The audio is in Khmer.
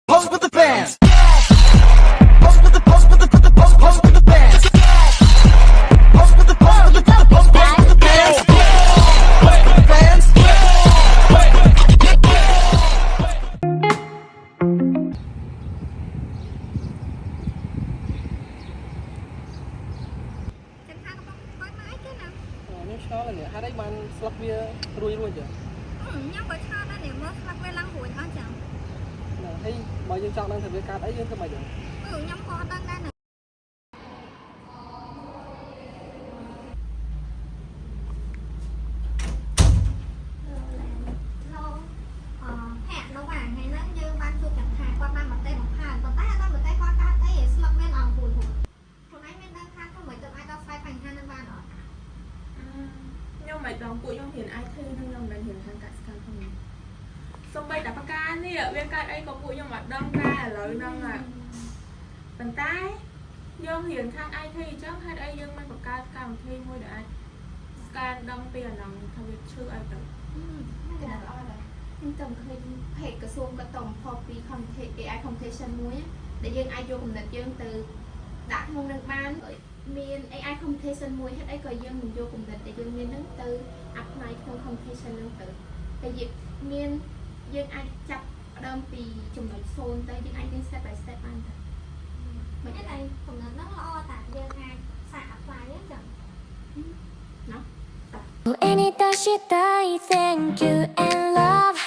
Pose with the fans. Pose with the pose with the pose with the fans. Pose with the pose with the pose with the fans. Pose with the fans. ខ្ញុំឆ្ងល់នេះហេតុអីបានស្លឹកវារួយចឹងខ្ញុំក៏ឆ្ងល់ដែរនេះមើលស្លឹកវាឡើងរួយអស់ចឹងហើយបើយើងចង់ដឹងថាវាកើតអីយើងធ្វើម៉េចទៅខ្ញុំក៏អត់ដឹងដែរណាហាក់នៅអាថ្ងៃហ្នឹងយើងបានជួបចង្ហាគាត់បានមកទេមកផានប៉ុន្តែអត់ដឹងមកទេគាត់កើតអីស្លឹកមានអង្គខ្លួនខ្លួនឯងមានដឹងថាធ្វើម៉េចទៅអាចដោះស្រាយបញ្ហាហ្នឹងបានអត់ខ្ញុំមិនដឹងពួកខ្ញុំរៀន IT នឹងខ្ញុំមិនរៀនខាងកសិកម្មផងសូម្បីតែបកានេះវាកើតអីក៏ពួកខ្ញុំអត់ដឹងដែរឥឡូវហ្នឹងប៉ុន្តែយើងរៀនខាង IT អញ្ចឹងហេតុអីយើងមិនបង្កើតកម្មវិធីមួយដែលអាចស្កានដឹងពីអាហ្នឹងថាវាឈឺអីទៅមិនដែរអត់ដែរខ្ញុំទៅឃើញเพจក្រសួងក៏តំផុសពី AI computation មួយដែលយើងអាចយកគំនិតយើងទៅដាក់ក្នុងនឹងបានមាន AI computation មួយហេតុអីក៏យើងមិនយកគំនិតដែលយើងមានហ្នឹងទៅ apply ក្នុង computation ហ្នឹងទៅតែមានយើងអាចចាប់ដើមពីចំណុច0ទៅយើងអាចរៀន step by step បានទៅមិនអីគំនិតហ្នឹងល្អតែយើងអាចសាក apply ហ្នឹងចឹងណោះ上に出したい Thank you and love